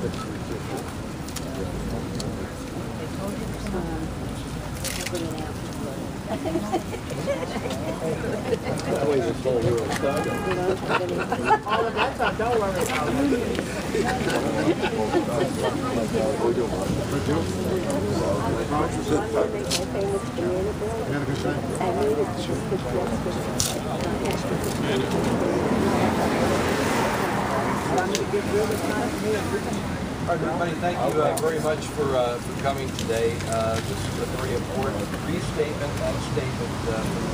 That way this whole world started. All of that stuff, don't worry about it. Everybody, thank you very much for coming today. This is a very important restatement and statement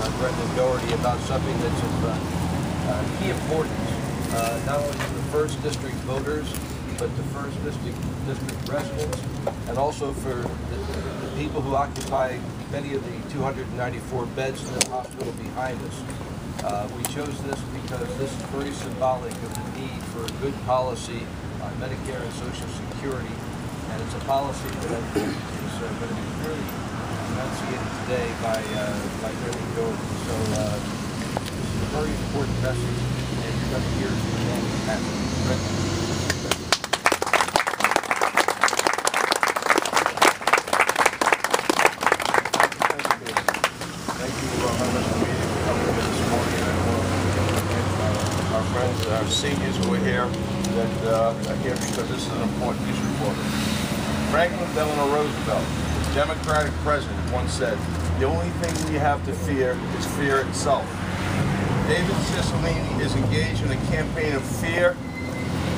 from Brendan Doherty about something that's of key importance, not only to the 1st District voters, but the 1st District residents, and also for the people who occupy many of the 294 beds in the hospital behind us. We chose this because this is very symbolic of the need for a good policy on Medicare and Social Security, and it's a policy that I think is going to be clearly enunciated today by Brendan Doherty. So this is a very important message, and you're going to hear it from Andy Patrick. Our seniors who are here that are here because this is an important issue for them. Franklin Delano Roosevelt, the Democratic president, once said, "The only thing we have to fear is fear itself." David Cicilline is engaged in a campaign of fear,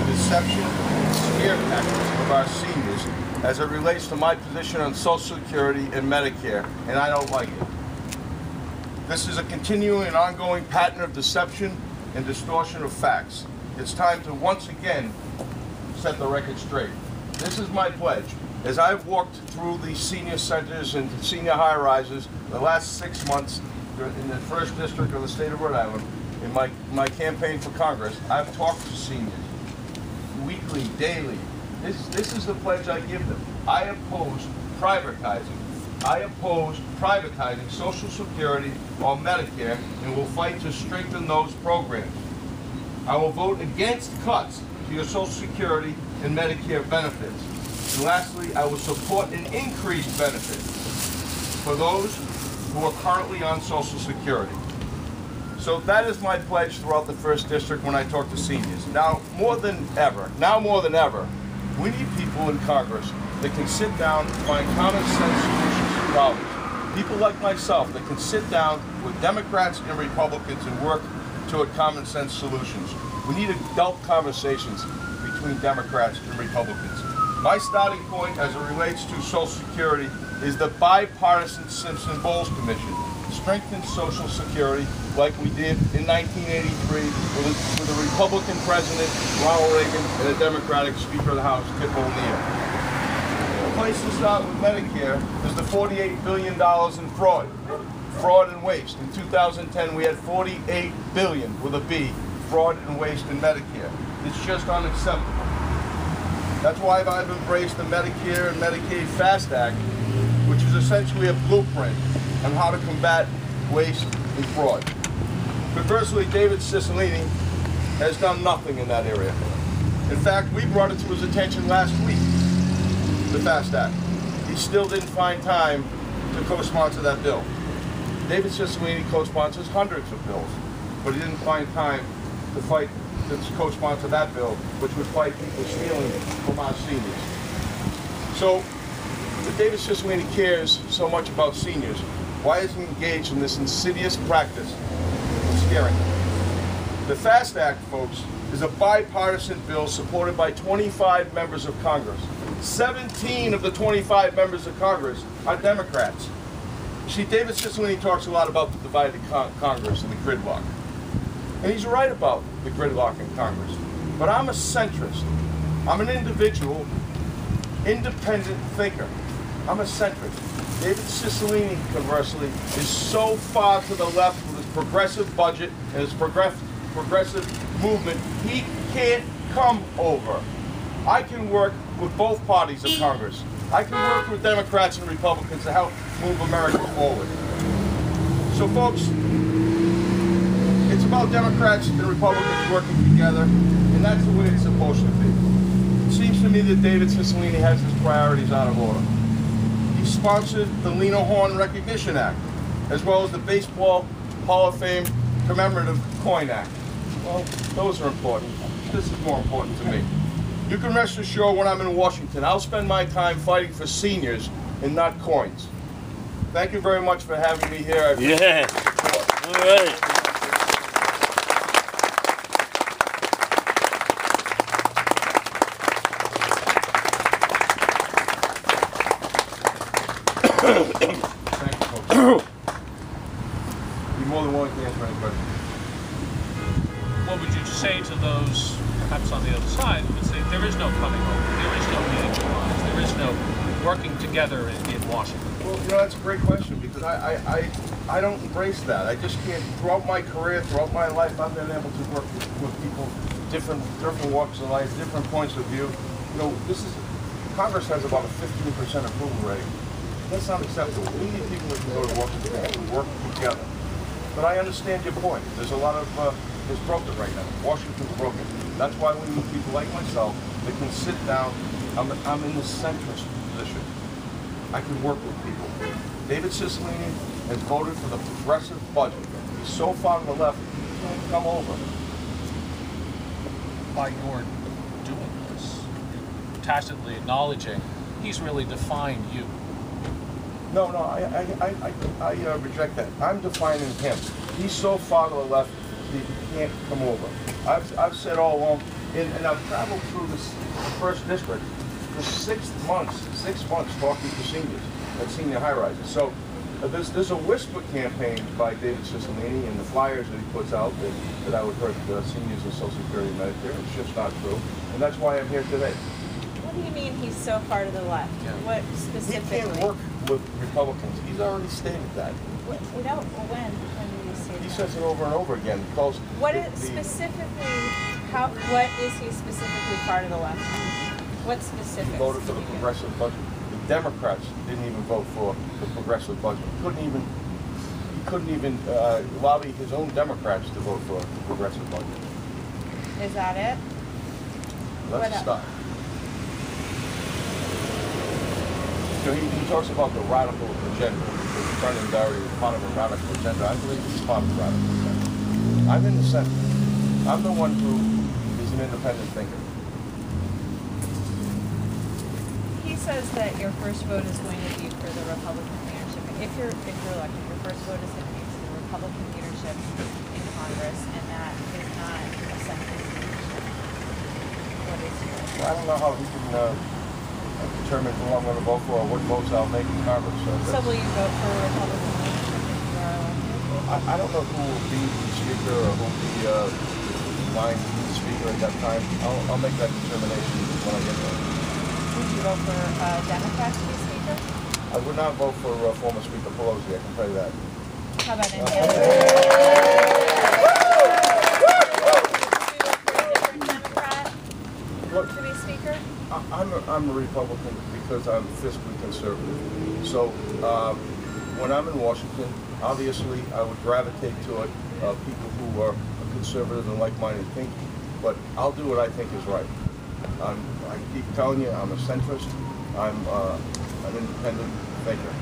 deception, and scare tactics of our seniors as it relates to my position on Social Security and Medicare, and I don't like it. This is a continuing and ongoing pattern of deception and distortion of facts. It's time to once again set the record straight. This is my pledge. As I've walked through the senior centers and senior high-rises the last 6 months in the 1st District of the state of Rhode Island, in my campaign for Congress, I've talked to seniors weekly, daily. This is the pledge I give them. I oppose privatizing. I oppose privatizing Social Security or Medicare and will fight to strengthen those programs. I will vote against cuts to your Social Security and Medicare benefits. And lastly, I will support an increased benefit for those who are currently on Social Security. So that is my pledge throughout the 1st District when I talk to seniors. Now more than ever, we need people in Congress that can sit down and find common sense solutions to problems. People like myself that can sit down with Democrats and Republicans and work toward common sense solutions. We need adult conversations between Democrats and Republicans. My starting point as it relates to Social Security is the bipartisan Simpson-Bowles Commission. Strengthen Social Security like we did in 1983 with a Republican President, Ronald Reagan, and a Democratic Speaker of the House, Tip O'Neill. The place to start with Medicare is the $48 billion in fraud and waste. In 2010, we had $48 billion with a B, fraud and waste in Medicare. It's just unacceptable. That's why I've embraced the Medicare and Medicaid FAST Act, which is essentially a blueprint on how to combat waste and fraud. Conversely, David Cicilline has done nothing in that area. In fact, we brought it to his attention last week, the FAST Act. He still didn't find time to co-sponsor that bill. David Cicilline co-sponsors hundreds of bills, but he didn't find time to fight to co-sponsor that bill, which would fight people stealing from our seniors. So, if David Cicilline cares so much about seniors, why is he engaged in this insidious practice of scaring them? The FAST Act, folks, is a bipartisan bill supported by 25 members of Congress. 17 of the 25 members of Congress are Democrats. See, David Cicilline talks a lot about the divided Congress and the gridlock. And he's right about the gridlock in Congress. But I'm a centrist. I'm an individual, independent thinker. I'm a centrist. David Cicilline, conversely, is so far to the left with his progressive budget and his progressive movement, he can't come over. I can work with both parties of Congress. I can work with Democrats and Republicans to help move America forward. So, folks, it's about Democrats and Republicans working together, and that's the way it's supposed to be. It seems to me that David Cicilline has his priorities out of order. He sponsored the Lena Horne Recognition Act, as well as the Baseball Hall of Fame Commemorative Coin Act. Well, those are important. This is more important to me. You can rest assured when I'm in Washington, I'll spend my time fighting for seniors and not coins. Thank you very much for having me here. Yeah. All right. Thank you, folks. Be more than willing to answer any questions. What would you say to those, perhaps on the other side, who would say there is no coming home, there is no meeting of minds, there is no working together in Washington? Well, you know, that's a great question, because I don't embrace that. I just can't. Throughout my career, throughout my life, I've been able to work with people, different walks of life, different points of view. You know, Congress has about a 15% approval rating. That's not acceptable. We need people that can go to Washington and work together. But I understand your point. There's a lot of, it's broken right now. Washington's broken. That's why we need people like myself that can sit down. I'm in the centrist position. I can work with people. David Cicilline has voted for the progressive budget. He's so far to the left, he can't come over. By your doing this, you're tacitly acknowledging he's really defined you. No, I reject that. I'm defining him. He's so far to the left, he can't come over. I've said all along, and I've traveled through this first district for 6 months talking to seniors at senior high-rises. So there's a whisper campaign by David Cicilline and the flyers that he puts out that I would hurt seniors in Social Security and Medicare. It's just not true, and that's why I'm here today. What do you mean he's so far to the left? Yeah. What specifically? He can't work with Republicans. He's already stated that. When did he say that? He says it over and over again. Because what is specifically? What is he specifically far to the left? What specifics? He voted for the progressive budget. The Democrats didn't even vote for the progressive budget. He couldn't even lobby his own Democrats to vote for the progressive budget. Is that it? Let's stop. So he talks about the radical agenda. Brendan Doherty is part of a radical agenda. I believe he's part of the radical agenda. I'm in the center. I'm the one who is an independent thinker. He says that your first vote is going to be for the Republican leadership. If you're elected, your first vote is going to be for the Republican leadership in Congress, and that is not a centrist leadership. What is yours? Well, I don't know how he can determine who I'm going to vote for or what votes I'll make in Congress. So will you vote for Republican leadership if you are elected? I don't know who will be the speaker or who will be line speaker at that time. I'll make that determination when I get there. Would you vote for Democrats to be speaker? I would not vote for former Speaker Pelosi, I can tell you that. How about any other? To be speaker? I'm a Republican because I'm fiscally conservative. So when I'm in Washington, obviously I would gravitate toward people who are conservative and like-minded thinking. But I'll do what I think is right. I keep telling you, I'm a centrist. I'm an independent thinker.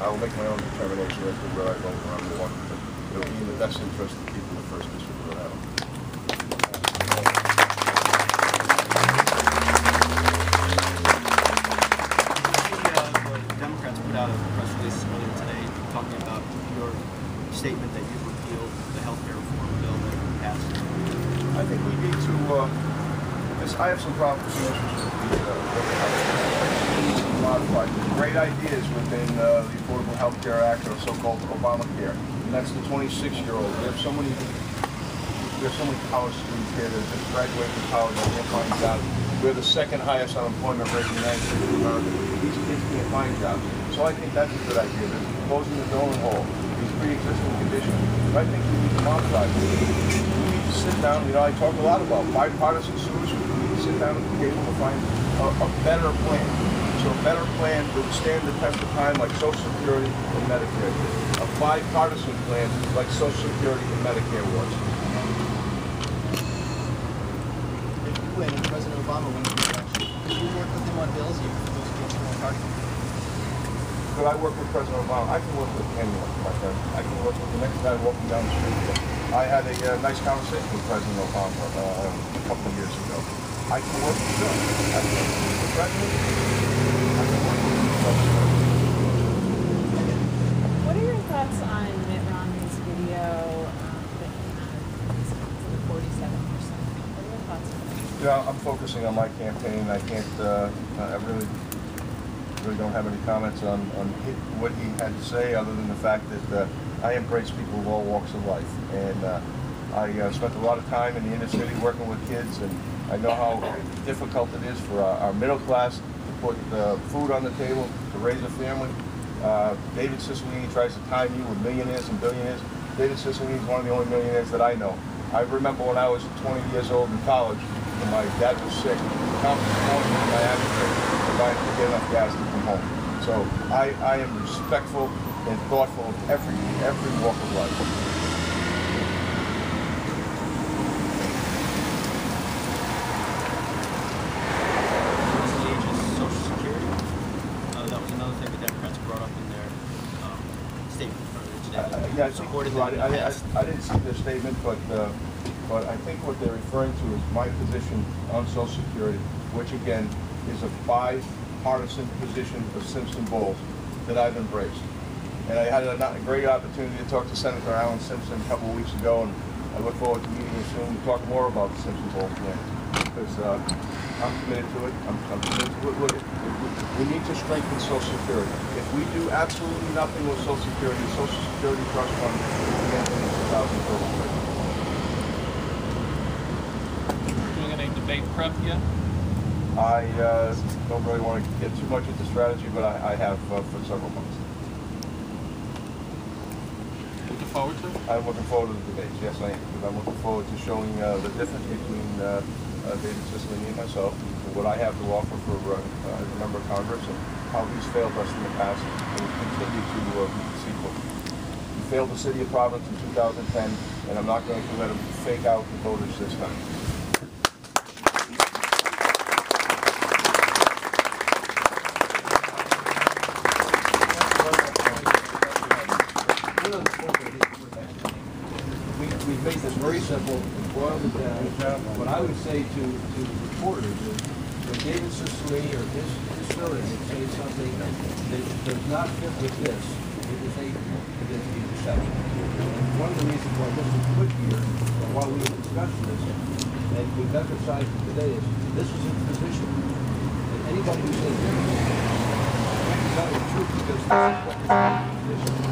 I will make my own determination as to where I vote when I'm in Washington. It will be in the best interest of the people in the first district of Rhode Island. The Democrats put out a press release earlier today talking about your statement that you repealed the health care reform bill that passed. I think we need to, I have some problems with the modified. Great ideas within the Affordable Health Care Act, or so-called Obamacare, and that's the 26-year-old. We have so many college students here that just graduated from college and can't find jobs. We're the second highest unemployment rate in the United States of America. These kids can't find jobs. So I think that's a good idea. They're closing the donut hole, these pre-existing conditions. But I think we need to modify it. We need to sit down, I talk a lot about bipartisan solutions. We need to sit down at the table to find a better plan. So a better plan that would stand the test of time like Social Security and Medicare did. A bipartisan plan like Social Security and Medicare was. When President Obama went into election, did you on bills, you those kids who are targeted. Could I work with President Obama? I can work with anyone, my friend. I can work with the next guy walking down the street. I had a nice conversation with President Obama a couple of years ago. I can work with him. I can work with the president. I can work with the What are your thoughts on Mitt Romney's video that came out of Wisconsin, the 47%? What are your thoughts on that? Yeah, I'm focusing on my campaign. I can't, I really don't have any comments on what he had to say, other than the fact that I embrace people of all walks of life. And I spent a lot of time in the inner city working with kids, and I know how difficult it is for our middle class to put food on the table, to raise a family. David Cicilline tries to time you with millionaires and billionaires. David Cicilline is one of the only millionaires that I know. I remember when I was 20 years old in college, and my dad was sick, countless mornings in Miami trying to get enough gas to come home. So I am respectful and thoughtful of every walk of life. Social Security. That was another thing the Democrats brought up in their statement earlier today. Yeah, I didn't see their statement, but I think what they're referring to is my position on Social Security, which again is a bipartisan position of Simpson Bowles that I've embraced. And I had a great opportunity to talk to Senator Alan Simpson a couple of weeks ago, and I look forward to meeting him soon to talk more about the Simpson Bowles plan, because I'm committed to it. I'm committed to it. Look, we need to strengthen Social Security. If we do absolutely nothing with Social Security, the Social Security Trust Fund will end in 2033. Doing any debate prep yet? I don't really want to get too much into strategy, but I have for several months. Looking forward to it? I'm looking forward to the debates, yes I am. Because I'm looking forward to showing the difference between David Cicilline and myself, and what I have to offer for as a member of Congress, and how he's failed us in the past and will continue to be deceitful. He failed the city of Providence in 2010, and I'm not going to let him fake out the voters this time. We make this very simple and boil it down. What I would say to reporters is, when David Cicilline or his surrogate say something that does not fit with this, it is a deception. And one of the reasons why this was put here, and while we were discussing this, and we've emphasized it today, is this is a position. And anybody who says different can't tell the truth, because this is what this position